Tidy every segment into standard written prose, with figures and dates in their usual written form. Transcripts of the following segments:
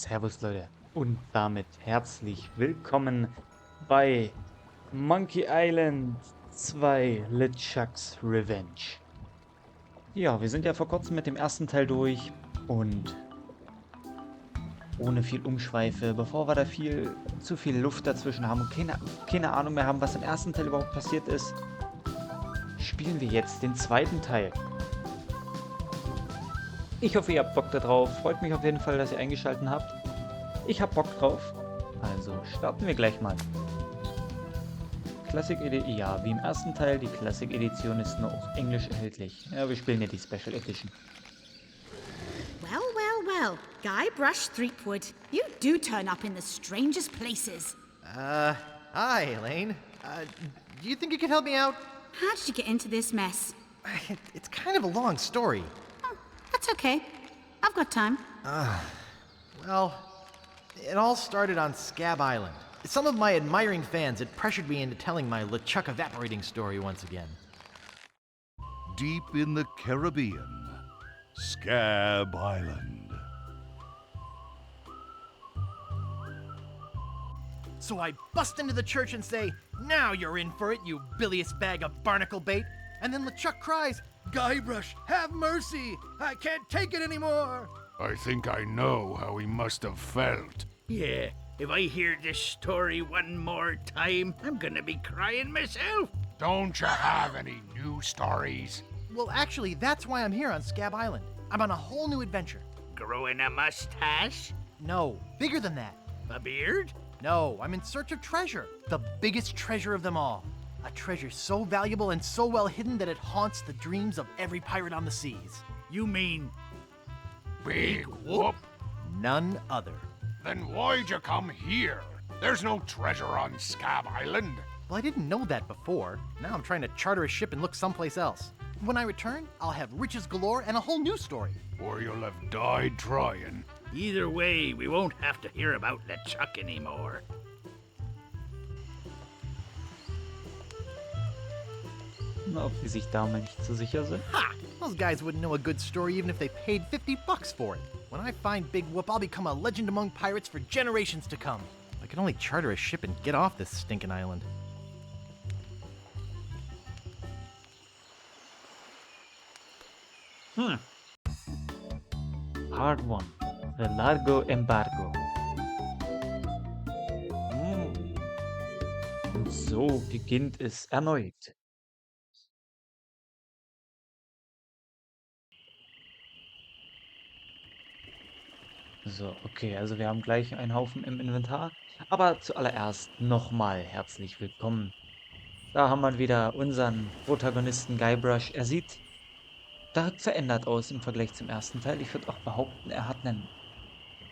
Servus Leute und damit herzlich willkommen bei Monkey Island 2 LeChuck's Revenge. Ja, wir sind ja vor kurzem mit dem ersten Teil durch und ohne viel Umschweife, bevor wir da zu viel Luft dazwischen haben und keine Ahnung mehr haben, was im ersten Teil überhaupt passiert ist, spielen wir jetzt den zweiten Teil. Ich hoffe, ihr habt Bock da drauf. Freut mich auf jeden Fall, dass ihr eingeschaltet habt. Ich hab Bock drauf. Also starten wir gleich mal. Classic Edition, ja, wie im ersten Teil, die Classic Edition ist nur auf Englisch erhältlich. Ja, wir spielen ja die Special Edition. Well, well, well. Guybrush Threepwood, you do turn up in the strangest places. Hi, Elaine. Do you think you could help me out? How did you get into this mess? It's kind of a long story. Oh, that's okay. I've got time. Well, it all started on Scab Island. Some of my admiring fans had pressured me into telling my LeChuck evaporating story once again. Deep in the Caribbean, Scab Island. So I bust into the church and say, "Now you're in for it, you bilious bag of barnacle bait." And then LeChuck cries, "Guybrush, have mercy! I can't take it anymore!" I think I know how he must have felt. Yeah, if I hear this story one more time, I'm gonna be crying myself. Don't you have any new stories? Well, actually, that's why I'm here on Scab Island. I'm on a whole new adventure. Growing a mustache? No, bigger than that. A beard? No, I'm in search of treasure. The biggest treasure of them all. A treasure so valuable and so well hidden that it haunts the dreams of every pirate on the seas. You mean Big whoop? None other. Then why'd you come here? There's no treasure on Scab Island. Well, I didn't know that before. Now I'm trying to charter a ship and look someplace else. When I return, I'll have riches galore and a whole new story. Or you'll have died trying. either way, we won't have to hear about LeChuck anymore. Na, ob die sich da mal nicht so sicher sind. Ha! Those guys wouldn't know a good story even if they paid $50 for it. When I find Big Whoop, I'll become a legend among pirates for generations to come. I can only charter a ship and get off this stinking island. Part 1. The Largo Embargo. Und so beginnt es erneut. So, okay, also wir haben gleich einen Haufen im Inventar. Aber zuallererst nochmal herzlich willkommen. Da haben wir wieder unseren Protagonisten Guybrush. Er sieht stark verändert aus im Vergleich zum ersten Teil. Ich würde auch behaupten, er hat einen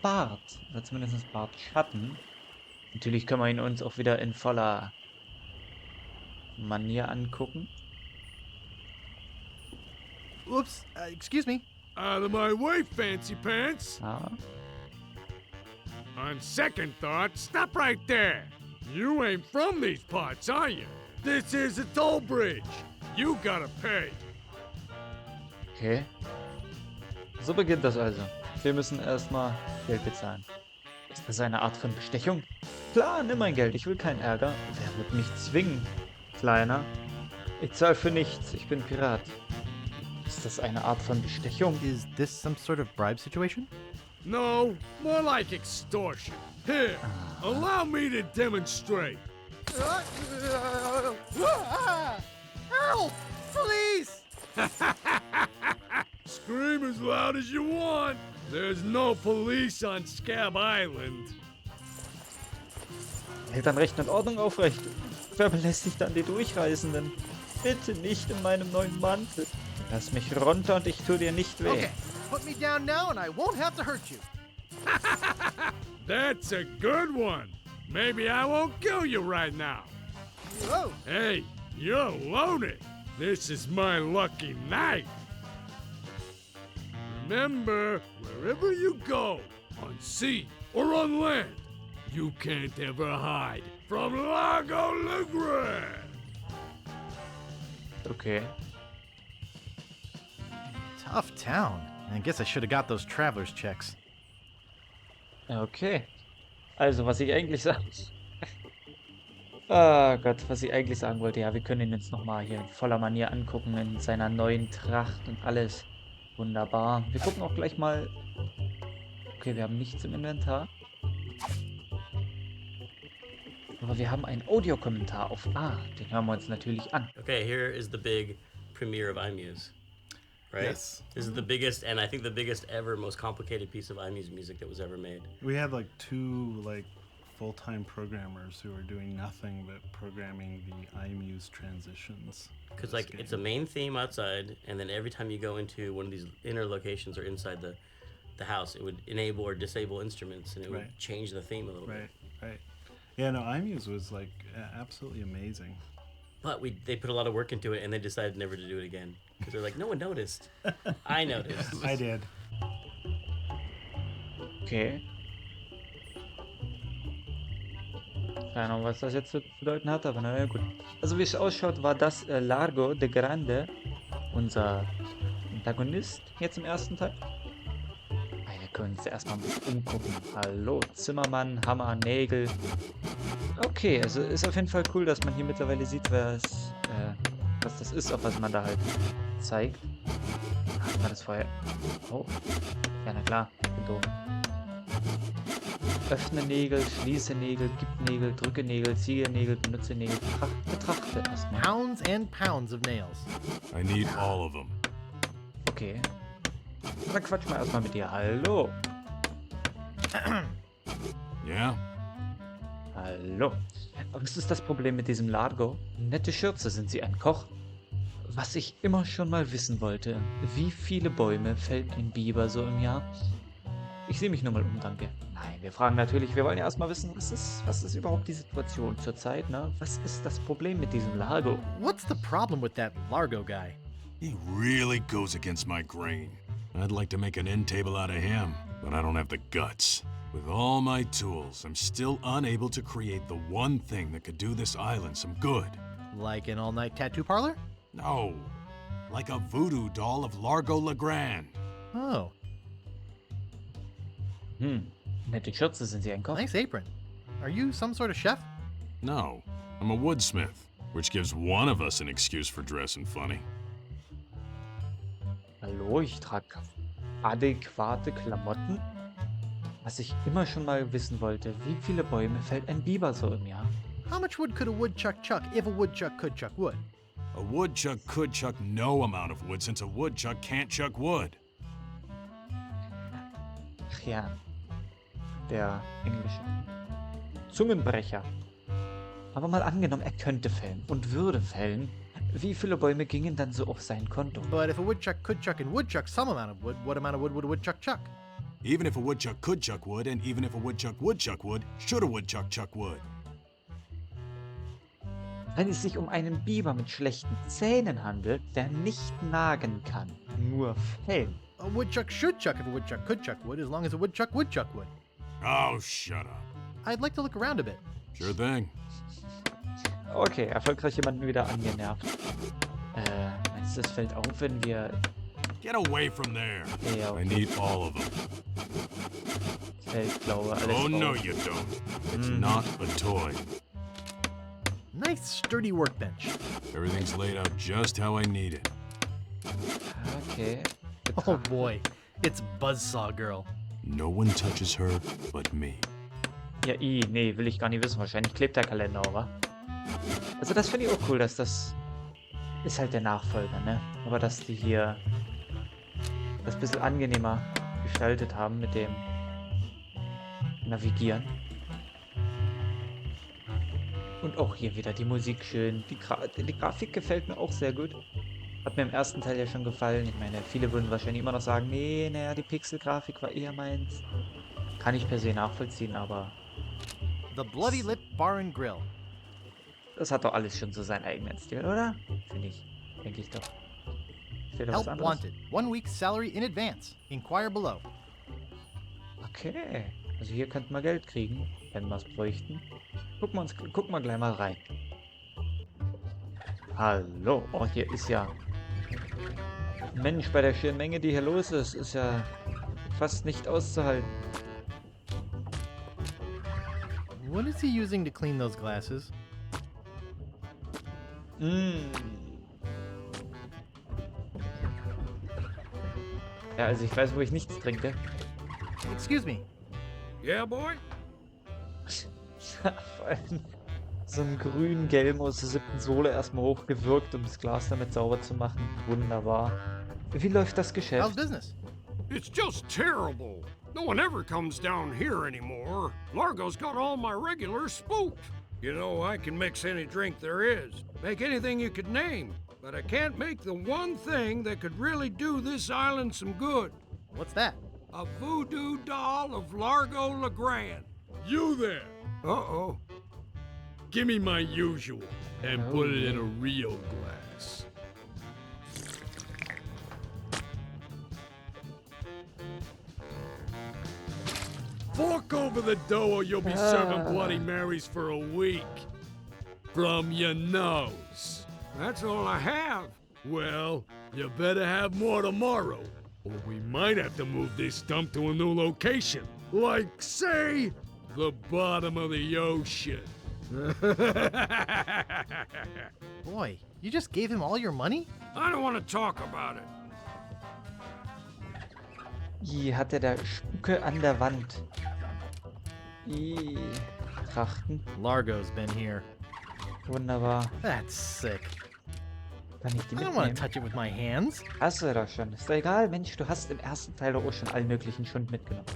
Bart. Oder zumindest Bartschatten. Natürlich können wir ihn uns auch wieder in voller Manier angucken. Oops, excuse me. Out of my way, fancy pants! Ja. On second thought, stop right there! You ain't from these parts, are you? This is a toll bridge. You gotta pay. Okay. So beginnt das also. Wir müssen erstmal Geld bezahlen. Ist das eine Art von Bestechung? Klar, nimm mein Geld, ich will keinen Ärger. Wer wird mich zwingen, Kleiner? Ich zahle für nichts, ich bin Pirat. Ist das eine Art von Bestechung? Is this some sort of bribe situation? No, more like extortion. Here, allow me to demonstrate. Help! Please! Scream as loud as you want. There's no police on Scab Island. Hält dann Recht und Ordnung aufrecht. Wer belästigt dann die Durchreisenden? Bitte nicht in meinem neuen Mantel. Lass mich runter und ich tue dir nicht weh. Okay, put me down now and I won't have to hurt you. That's a good one. Maybe I won't kill you right now. Whoa! Hey, you're loaded. This is my lucky night. Remember, wherever you go, on sea or on land, you can't ever hide from Lago Ligre. Okay. Tough town. I guess I should have got those traveler's checks. Okay. Also, was ich eigentlich sagen... Ah Gott, was ich eigentlich sagen wollte. Ja, wir können ihn jetzt nochmal hier in voller Manier angucken, in seiner neuen Tracht und alles. Wunderbar. Wir gucken auch gleich mal... Okay, wir haben nichts im Inventar. Aber wir haben einen Audiokommentar auf A. Den hören wir uns natürlich an. Okay, here is the big premiere of iMuse. Right? Yes. This is the biggest, and I think the biggest ever, most complicated piece of iMuse music that was ever made. We had like two full-time programmers who were doing nothing but programming the iMuse transitions. Because like it's a main theme outside, and then every time you go into one of these inner locations or inside the house, it would enable or disable instruments, and it would Right. change the theme a little bit. Right. Yeah, no, iMuse was absolutely amazing. But they put a lot of work into it, and they decided never to do it again because they're like, no one noticed. I noticed. I did. Okay. Keine Ahnung, was das jetzt zu bedeuten hat, aber naja, gut. Also wie es ausschaut, war das Largo de Grande, unser Antagonist jetzt im ersten Teil. Wir können uns erstmal ein bisschen umgucken. Hallo, Zimmermann, Hammer, Nägel. Okay, also ist auf jeden Fall cool, dass man hier mittlerweile sieht, was das ist, auf was man da halt zeigt. Ach, war das vorher... Oh, ja, na klar, ich bin doof. Öffne Nägel, schließe Nägel, gib Nägel, drücke Nägel, ziehe Nägel, benutze Nägel, betrachte erstmal. Pounds and pounds of nails. I need all of them. Okay. Dann quatsch mal erstmal mit dir. Hallo. Yeah? Hallo. Was ist das Problem mit diesem Largo? Nette Schürze, sind Sie ein Koch? Was ich immer schon mal wissen wollte. Wie viele Bäume fällt ein Biber so im Jahr? Ich sehe mich nur mal um, danke. Nein, wir fragen natürlich, wir wollen ja erstmal wissen, was ist überhaupt die Situation zurzeit, ne? Was ist das Problem mit diesem Largo? What's the problem with that Largo guy? He really goes against my grain. I'd like to make an end table out of him, but I don't have the guts. With all my tools, I'm still unable to create the one thing that could do this island some good. Like an all-night tattoo parlor? No, like a voodoo doll of Largo Legrand. Oh, Nette Schürze, sind Sie ein Koch? nice apron. Are you some sort of chef? No, I'm a woodsmith, which gives one of us an excuse for dressing funny. Hallo, ich trage adäquate Klamotten? Was ich immer schon mal wissen wollte, wie viele Bäume fällt ein Biber so im Jahr? How much wood could a woodchuck chuck if a woodchuck could chuck wood? A woodchuck could chuck no amount of wood since a woodchuck can't chuck wood. Ach ja, der englische Zungenbrecher. Aber mal angenommen, er könnte fällen und würde fällen. Wie viele Bäume gingen dann so auf sein Konto? But if a woodchuck could chuck and would chuck some amount of wood, what amount of wood would a woodchuck chuck? Even if a woodchuck could chuck wood, and even if a woodchuck would chuck wood, should a woodchuck chuck wood? Wenn es sich um einen Biber mit schlechten Zähnen handelt, der nicht nagen kann, nur fällen. A woodchuck should chuck if a woodchuck could chuck wood, as long as a woodchuck would chuck wood. Oh, shut up. I'd like to look around a bit. Sure thing. Okay, erfolgreich jemanden wieder angenervt. Meinst du, es fällt auf, wenn wir... Get away from there. Ja, I okay, need all of them. fällt, glaube alles Oh, no, auf. you don't. It's not a toy. Nice sturdy workbench. Everything's laid out just how I need it. Okay. Oh boy, it's Buzzsaw Girl. No one touches her but me. Ja, nee, will ich gar nicht wissen. Wahrscheinlich klebt der Kalender, oder? Also das finde ich auch cool, dass das ist halt der Nachfolger, ne? Aber dass die hier das ein bisschen angenehmer gestaltet haben mit dem Navigieren. Und auch hier wieder die Musik schön. Die Grafik gefällt mir auch sehr gut. Hat mir im ersten Teil ja schon gefallen. Ich meine, viele würden wahrscheinlich immer noch sagen, nee, naja, die Pixelgrafik war eher meins. Kann ich per se nachvollziehen, aber The Bloody Lip Bar and Grill. das hat doch alles schon so seinen eigenen Stil, oder? Finde ich. Denke ich doch. Steht da was Help anderes? wanted. 1 week's salary in advance. Inquire below. Okay. Also hier könnten wir Geld kriegen, wenn wir es bräuchten. Gucken wir gleich mal rein. Hallo. Oh, hier ist ja... Mensch, bei der schieren Menge, die hier los ist, ist ja fast nicht auszuhalten. What is he using to clean those glasses? Ja, also ich weiß, wo ich nichts trinke. Excuse me. Yeah, boy? Vor allem so einen grünen Gelben aus der 7. Sohle erstmal hochgewürgt, um das Glas damit sauber zu machen. Wunderbar. Wie läuft das How's Geschäft? business? It's just terrible. No one ever comes down here anymore. Largo's got all my regulars spooked. You know, I can mix any drink there is, make anything you could name, but I can't make the one thing that could really do this island some good. What's that? A voodoo doll of Largo LeGrand. You there! Uh-oh. Give me my usual and put it in a real glass. Fork over the dough or you'll be serving Bloody Marys for a week. From your nose. That's all I have. Well, you better have more tomorrow, or we might have to move this dump to a new location. Like, say, the bottom of the ocean. Boy, you just gave him all your money? I don't want to talk about it. Hier hat er da Spucke an der Wand. Trachten. Largo's been here. Wunderbar. That's sick. Kann ich die I don't want mitnehmen? to touch it with my hands. Hast du doch schon. Ist doch egal, Mensch, du hast im ersten Teil doch auch schon allen möglichen Schund mitgenommen.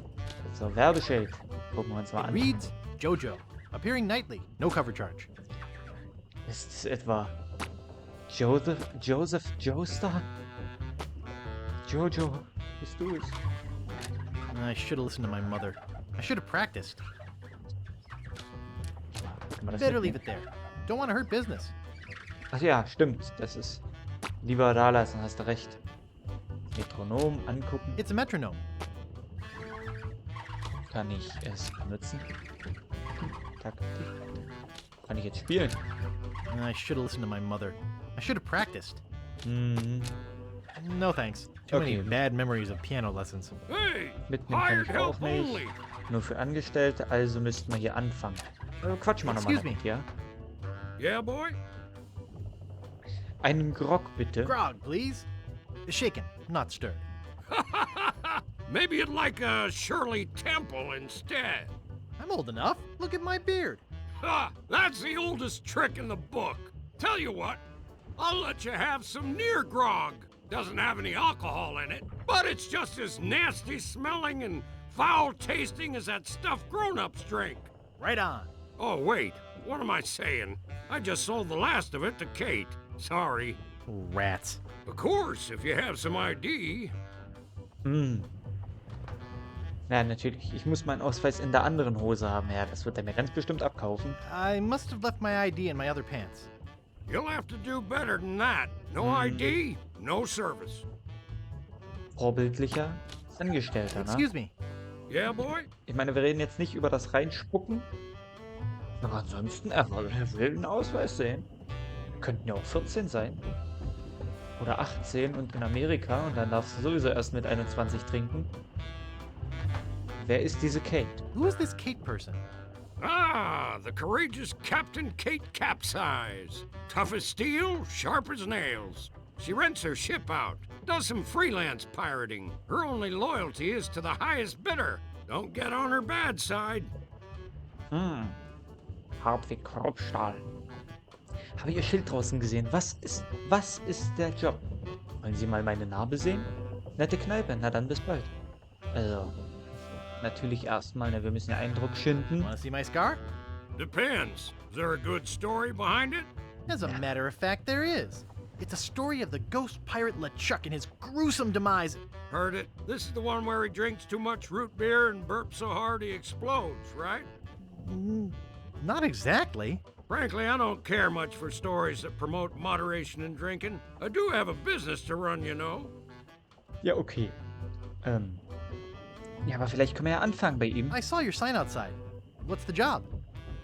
So, Werbeschild. Gucken wir uns mal an. Reads Jojo. Appearing nightly. No cover charge. Ist es etwa Joseph Joestar? Jojo, bist du es? I should have listened to my mother. I should have practiced. Kann man das Better mitnehmen? leave it there. Don't want to hurt business. Ach ja, stimmt. Das ist lieber da lassen, hast du recht. Metronom angucken. It's a metronome. Kann ich es benutzen? Taktik. Kann ich jetzt spielen? I should have listened to my mother. I should have practiced. Mhm. No thanks. Too Okay. many bad memories of piano lessons. Hey, Mitnehmen kann hired ich auch help nicht. only. Nur für Angestellte, also müssten wir hier anfangen. Quatsch mal nochmal Excuse me. damit, ja? Yeah, boy? Einen Grog bitte. Grog, please. Shaken, not stirred. Maybe you'd like a Shirley Temple instead. I'm old enough. Look at my beard. Ha! That's the oldest trick in the book. Tell you what, I'll let you have some near grog. Doesn't have any alcohol in it, but it's just as nasty smelling and foul tasting as that stuff grown-ups drink. Right on. Oh, wait, what am I saying? I just sold the last of it to Kate. Sorry. Rats. Of course, if you have some ID. Hm. Ja, natürlich. Ich muss meinen Ausweis in der anderen Hose haben. Ja, das wird er mir ganz bestimmt abkaufen. I must have left my ID in my other pants. You'll have to do better than that. No ID, no service. Vorbildlicher Angestellter, ne? Excuse me. Yeah, boy? Ich meine, wir reden jetzt nicht über das Reinspucken. Aber ansonsten, er will einen Ausweis sehen. Könnten ja auch 14 sein. Oder 18 und in Amerika. Und dann darfst du sowieso erst mit 21 trinken. Wer ist diese Kate? Who is this Kate person? Ah, the courageous Captain Kate Capsize. Tough as steel, sharp as nails. She rents her ship out, does some freelance pirating. Her only loyalty is to the highest bidder. Don't get on her bad side. Hartwig Kropfstahl. Habe ich ihr Schild draußen gesehen? Was ist der Job? Wollen Sie mal meine Narbe sehen? Nette Kneipe, na dann bis bald. Also, natürlich erstmal, ne, wir müssen ja Eindruck schinden. Want to see my scar? Depends. Is there a good story behind it? As a matter of fact, there is. It's a story of the ghost pirate LeChuck and his gruesome demise. Heard it. This is the one where he drinks too much root beer and burps so hard he explodes, right? Not exactly. Frankly, I don't care much for stories that promote moderation in drinking. I do have a business to run, you know. Ja, okay. Ja, aber vielleicht können wir ja anfangen bei ihm. I saw your sign outside. What's the job?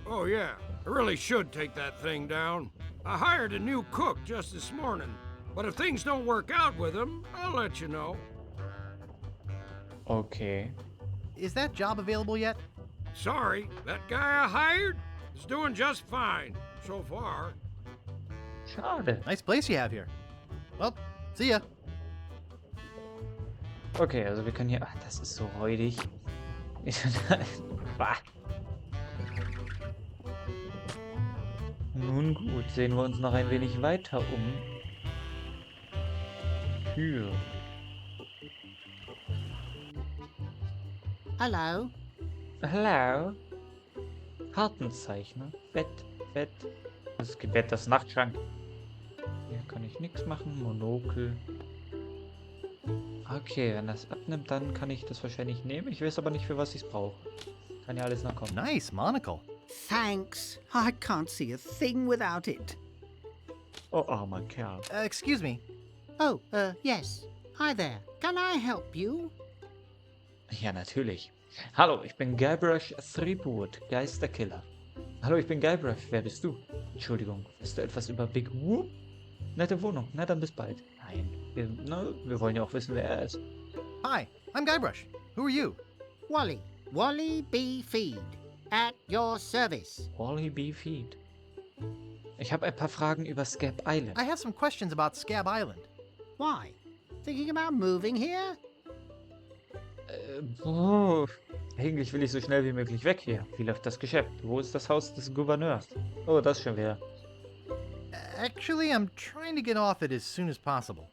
Oh, yeah. I really should take that thing down. I hired a new cook just this morning. But if things don't work out with him, I'll let you know. Okay. Is that job available yet? Sorry, that guy I hired is doing just fine so far. Schade. Nice place you have here. Well, see ya. Okay, also wir können hier... Ach, das ist so räudig. Bah. Nun gut, sehen wir uns noch ein wenig weiter um. Tür. Hello. Hallo. Kartenzeichner. Bett, Bett. Das Bett, das Nachtschrank. Hier kann ich nichts machen. Monokel. Okay, wenn das abnimmt, dann kann ich das wahrscheinlich nehmen. Ich weiß aber nicht, für was ich es brauche. Kann ja alles noch kommen. Nice monocle. Thanks. I can't see a thing without it. Oh, armer Kerl. Excuse me. Oh, yes. Hi there. Can I help you? Ja, natürlich. Hallo, ich bin Guybrush Threepwood, Geisterkiller. Hallo, ich bin Guybrush. Wer bist du? Entschuldigung, weißt du etwas über Big Whoop? Nette Wohnung. Na, dann bis bald. Nein, wir wollen ja auch wissen, wer er ist. Hi, I'm Guybrush. Who are you? Wally. Wally B. Feed. At your service. Wally B. Feed. Ich habe ein paar Fragen über Scab Island. I have some questions about Scab Island. Why? Thinking about moving here? Eigentlich will ich so schnell wie möglich weg hier. Wie läuft das Geschäft? Wo ist das Haus des Gouverneurs? Oh, das schon wieder. Actually, I'm trying to get off it as soon as possible.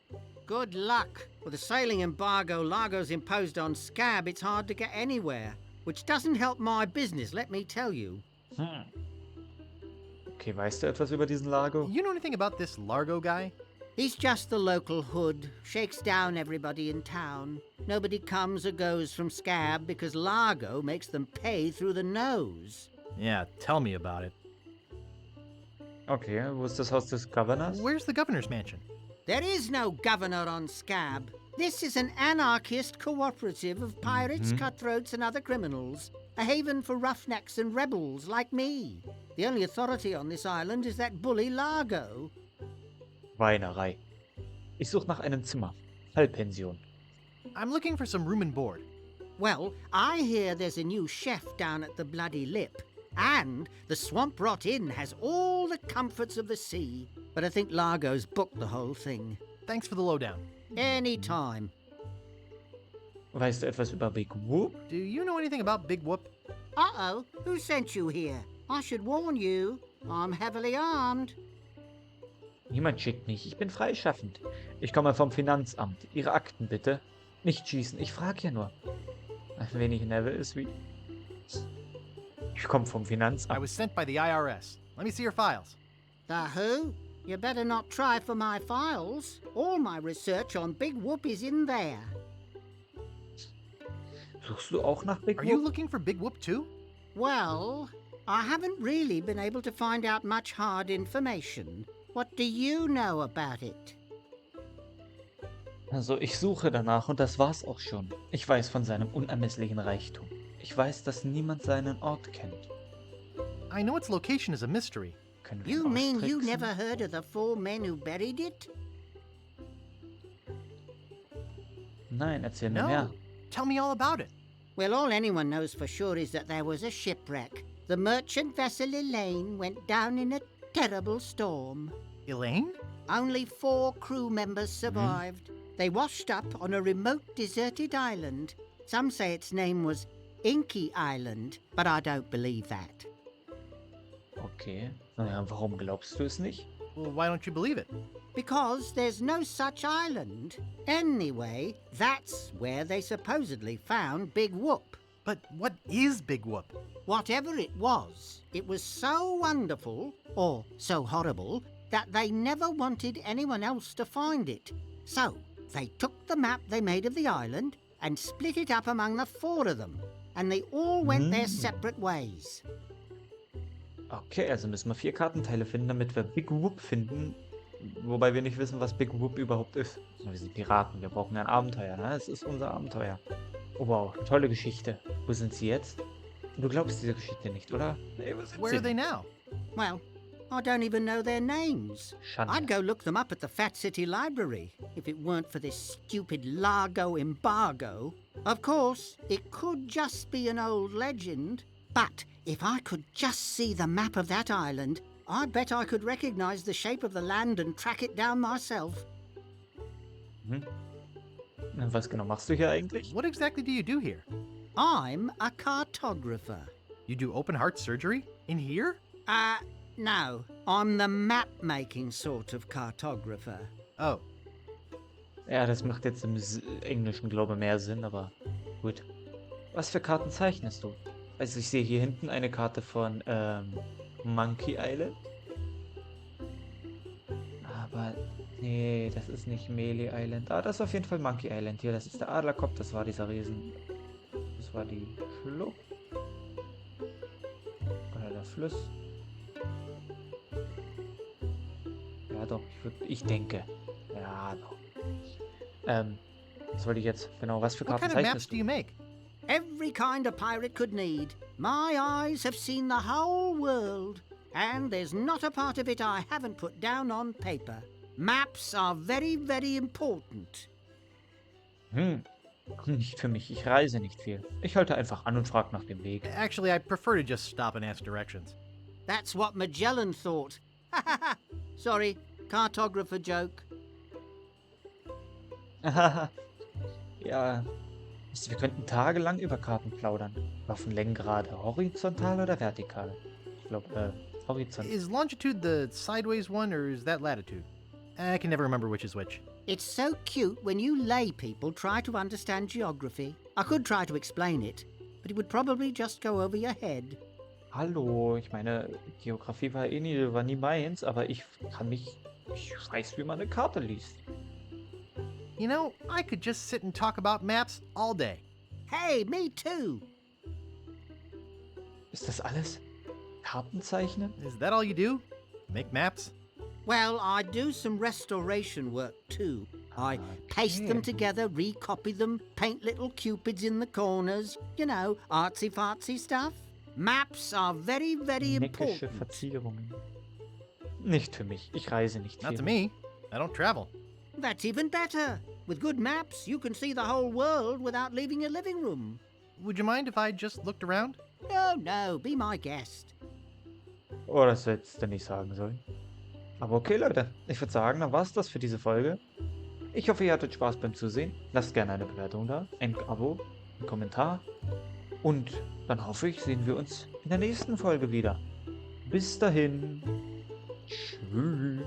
Good luck. With the sailing embargo Largo's imposed on Scab, it's hard to get anywhere. Which doesn't help my business, let me tell you. Okay, weißt du etwas über diesen Largo? You know anything about this Largo guy? He's just the local hood, shakes down everybody in town. Nobody comes or goes from Scab because Largo makes them pay through the nose. Yeah, tell me about it. Okay, wo ist das Haus des Gouverneurs? Where's the governor's mansion? There is no governor on Scab. This is an anarchist cooperative of pirates, cutthroats, and other criminals. A haven for roughnecks and rebels like me. The only authority on this island is that bully Largo. Weinerei. Ich suche nach einem Zimmer. Halbpension. I'm looking for some room and board. Well, I hear there's a new chef down at the Bloody Lip. And the Swamp Rot Inn has all the comforts of the sea. But I think Largo's booked the whole thing. Thanks for the lowdown. Anytime. Weißt du etwas über Big Whoop? Do you know anything about Big Whoop? Uh-oh, who sent you here? I should warn you, I'm heavily armed. Niemand schickt mich. Ich bin freischaffend. Ich komme vom Finanzamt. Ihre Akten bitte. Nicht schießen. Ich frage ja nur. Ein wenig nervös wie... Ich komme vom I Finanzamt. was sent by the IRS. Let me see your files. The who? You better not try for my files. All my research on Big Whoop is in there. Suchst du auch nach Big Are you Whoop? looking for Big Whoop too? Well, I haven't really been able to find out much hard information. What do you know about it? Also, ich suche danach und das war's auch schon. Ich weiß von seinem unermesslichen Reichtum. Ich weiß, dass niemand seinen Ort kennt. I know its location is a mystery. Können wir You ihn mean you austricksen? never heard of the 4 men who buried it? Nein, erzähl mir mehr. No. Tell me all about it. Well, all anyone knows for sure is that there was a shipwreck. The merchant vessel Elaine went down in a terrible storm. Elaine? Only 4 crew members survived. They washed up on a remote deserted island. Some say its name was Inky Island, but I don't believe that. Okay. Naja, warum glaubst du es nicht? Well, why don't you believe it? Because there's no such island. Anyway, that's where they supposedly found Big Whoop. But what is Big Whoop? Whatever it was so wonderful, or so horrible, that they never wanted anyone else to find it. So, they took the map they made of the island and split it up among the 4 of them, and they all went their separate ways. Okay, also müssen wir 4 Kartenteile finden, damit wir Big Whoop finden. Wobei wir nicht wissen, was Big Whoop überhaupt ist. Wir sind Piraten, wir brauchen ein Abenteuer, ne? Es ist unser Abenteuer. Oh wow, tolle Geschichte. Wo sind sie jetzt? Du glaubst diese Geschichte nicht, oder? Nee, wo sind Where sie? are they now? Well, I don't even know their names. Schande. I'd go look them up at the Fat City Library, if it weren't for this stupid Largo embargo. Of course, it could just be an old legend, But if I could just see the map of that island, I bet I could recognize the shape of the land and track it down myself. Mhm. Was genau machst du hier eigentlich? What exactly do you do here? I'm a cartographer. You do open heart surgery? In here? No. I'm the map-making sort of cartographer. Oh. Ja, das macht jetzt im Englischen, glaube ich, mehr Sinn, aber gut. Was für Karten zeichnest du? Also ich sehe hier hinten eine Karte von Monkey Island. Aber nee, das ist nicht Melee Island. Ah, das ist auf jeden Fall Monkey Island. Hier, das ist der Adlerkopf, das war dieser Riesen. Das war die Schlucht. Oder der Fluss. Ja doch, ich denke. Ja doch. Was wollte ich jetzt? Genau, was für What Karten kind of maps zeichnest do du? you make? Every kind a pirate could need. My eyes have seen the whole world, and there's not a part of it I haven't put down on paper. Maps are very, very important. Nicht für mich. Ich reise nicht viel. Ich halte einfach an und frage nach dem Weg. Actually, I prefer to just stop and ask directions. That's what Magellan thought. Sorry, cartographer joke. Ja, wir könnten tagelang über Karten plaudern. Laufen Längen gerade horizontal oder vertikal? Ich glaube, horizontal. Is longitude the sideways one, or is that latitude? I can never remember which is which. It's so cute when you lay people try to understand geography. I could try to explain it, but it would probably just go over your head. Hallo, ich meine, Geografie war nie meins, aber ich weiß, wie man eine Karte liest. You know, I could just sit and talk about maps all day. Hey, me too. Ist das alles? Karten zeichnen? Is that all you do? Make maps? Well, I do some restoration work too. I paste them together, recopy them, paint little cupids in the corners. You know, artsy-fartsy stuff. Maps are very, very Neckische important. Verzierungen. Nicht für mich. Ich reise nicht Not viel. to me. I don't travel. That's even better. With good maps, you can see the whole world without leaving your living room. Would you mind if I just looked around? No, be my guest. Oh, das hättest du nicht sagen sollen. Aber okay, Leute. Ich würde sagen, dann war's das für diese Folge. Ich hoffe, ihr hattet Spaß beim Zusehen. Lasst gerne eine Bewertung da, ein Abo, einen Kommentar. Und dann hoffe ich, sehen wir uns in der nächsten Folge wieder. Bis dahin. Tschüss.